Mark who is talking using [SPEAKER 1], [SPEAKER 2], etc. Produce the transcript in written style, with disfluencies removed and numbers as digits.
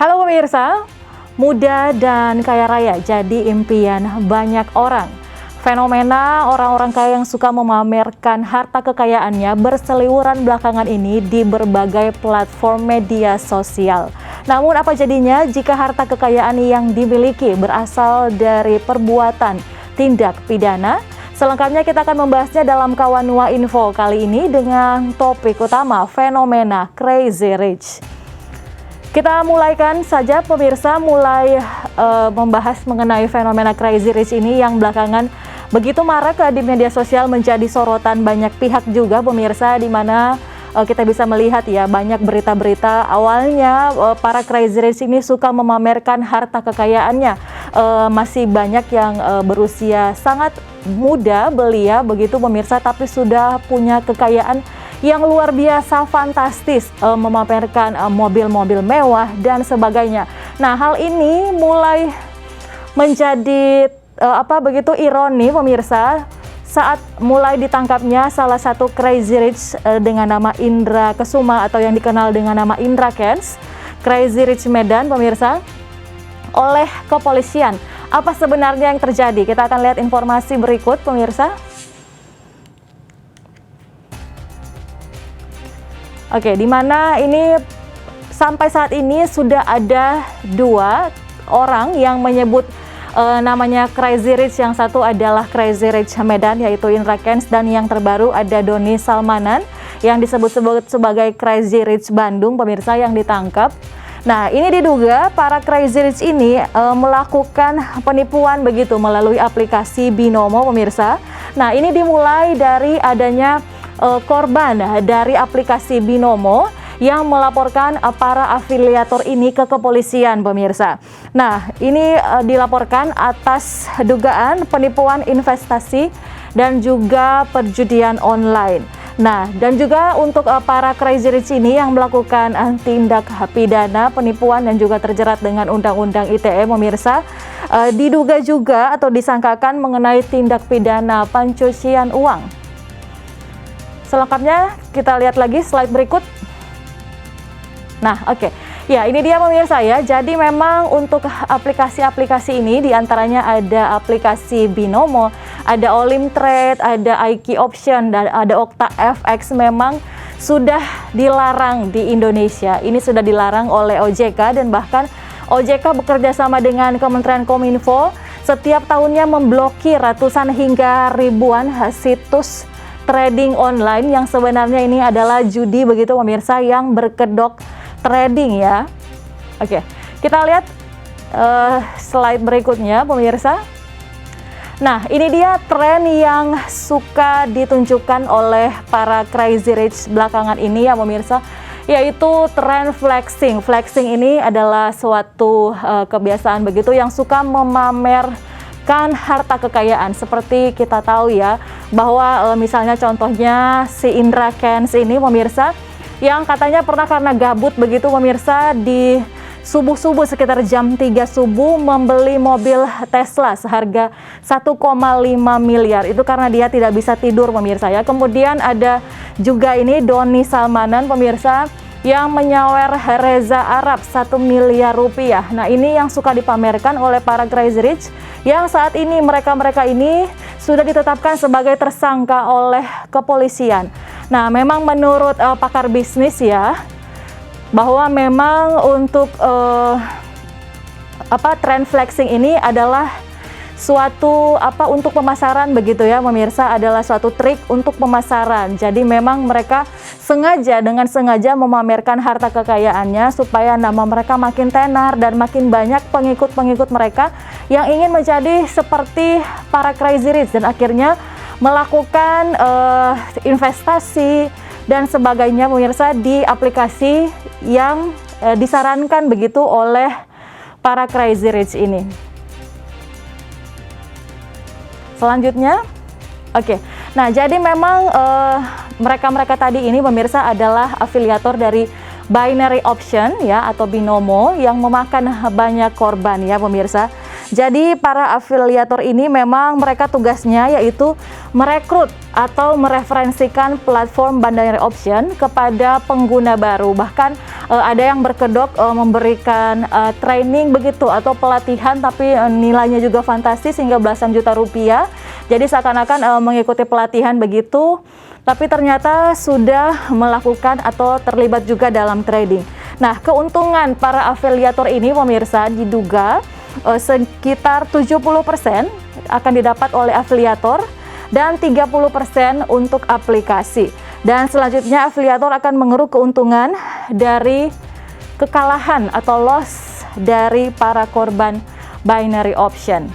[SPEAKER 1] Halo pemirsa, muda dan kaya raya jadi impian banyak orang. Fenomena orang-orang kaya yang suka memamerkan harta kekayaannya berseliweran belakangan ini di berbagai platform media sosial. Namun apa jadinya jika harta kekayaan yang dimiliki berasal dari perbuatan tindak pidana? Selengkapnya kita akan membahasnya dalam Kawanua Info kali ini dengan topik utama fenomena Crazy Rich. Kita mulaikan saja pemirsa membahas mengenai fenomena Crazy Rich ini yang belakangan begitu marak di media sosial menjadi sorotan banyak pihak juga pemirsa, di mana kita bisa melihat ya banyak berita-berita awalnya para Crazy Rich ini suka memamerkan harta kekayaannya. Masih banyak yang berusia sangat muda belia begitu pemirsa, tapi sudah punya kekayaan yang luar biasa fantastis, memamerkan mobil-mobil mewah dan sebagainya. Nah, hal ini mulai menjadi begitu ironi pemirsa saat mulai ditangkapnya salah satu Crazy Rich dengan nama Indra Kesuma atau yang dikenal dengan nama Indra Kents, Crazy Rich Medan pemirsa, oleh kepolisian. Apa sebenarnya yang terjadi? Kita akan lihat informasi berikut pemirsa. Oke, di mana ini sampai saat ini sudah ada 2 orang yang menyebut namanya Crazy Rich. Yang satu adalah Crazy Rich Medan yaitu Indra Kents, dan yang terbaru ada Doni Salmanan yang disebut-sebut sebagai Crazy Rich Bandung pemirsa yang ditangkap. Nah, ini diduga para Crazy Rich ini melakukan penipuan begitu melalui aplikasi Binomo pemirsa. Nah, ini dimulai dari adanya korban dari aplikasi Binomo yang melaporkan para afiliator ini ke kepolisian pemirsa. Nah, ini dilaporkan atas dugaan penipuan investasi dan juga perjudian online. Nah, dan juga untuk para Crazy Rich ini yang melakukan tindak pidana penipuan dan juga terjerat dengan Undang-Undang ITE pemirsa, diduga juga atau disangkakan mengenai tindak pidana pencucian uang. Selengkapnya kita lihat lagi slide berikut. Nah, oke. Ya, ini dia pemirsa ya. Jadi memang untuk aplikasi-aplikasi ini diantaranya ada aplikasi Binomo, ada Olim Trade, ada IQ Option, dan ada Okta FX, memang sudah dilarang di Indonesia. Ini sudah dilarang oleh OJK, dan bahkan OJK bekerja sama dengan Kementerian Kominfo setiap tahunnya memblokir ratusan hingga ribuan situs trading online yang sebenarnya ini adalah judi begitu pemirsa yang berkedok trading ya. Oke, kita lihat slide berikutnya pemirsa. Nah, ini dia tren yang suka ditunjukkan oleh para Crazy Rich belakangan ini ya pemirsa, yaitu tren flexing. Flexing ini adalah suatu kebiasaan begitu yang suka memamerkan harta kekayaan. Seperti kita tahu ya bahwa misalnya contohnya si Indra Kents ini pemirsa yang katanya pernah karena gabut begitu pemirsa di subuh-subuh sekitar jam 3 subuh membeli mobil Tesla seharga 1,5 miliar. Itu karena dia tidak bisa tidur pemirsa ya. Kemudian ada juga ini Doni Salmanan pemirsa yang menyawer Reza Arab 1 miliar rupiah. Nah, ini yang suka dipamerkan oleh para Crazy Rich yang saat ini mereka ini sudah ditetapkan sebagai tersangka oleh kepolisian. Nah, memang menurut pakar bisnis ya, bahwa memang untuk tren flexing ini adalah suatu untuk pemasaran begitu ya pemirsa, adalah suatu trik untuk pemasaran. Jadi memang mereka dengan sengaja memamerkan harta kekayaannya supaya nama mereka makin tenar dan makin banyak pengikut-pengikut mereka yang ingin menjadi seperti para Crazy Rich dan akhirnya melakukan investasi dan sebagainya pemirsa di aplikasi yang disarankan begitu oleh para Crazy Rich ini. Selanjutnya, oke. Nah, jadi memang mereka tadi ini pemirsa adalah afiliator dari binary option ya atau binomo yang memakan banyak korban ya pemirsa. Jadi para afiliator ini memang mereka tugasnya yaitu merekrut atau mereferensikan platform binary option kepada pengguna baru. Bahkan ada yang berkedok memberikan training begitu atau pelatihan, tapi nilainya juga fantastis hingga belasan juta rupiah. Jadi seakan-akan mengikuti pelatihan begitu, tapi ternyata sudah melakukan atau terlibat juga dalam trading. Nah, keuntungan para afiliator ini pemirsa diduga sekitar 70% akan didapat oleh afiliator dan 30% untuk aplikasi. Dan selanjutnya afiliator akan mengeruk keuntungan dari kekalahan atau loss dari para korban binary option.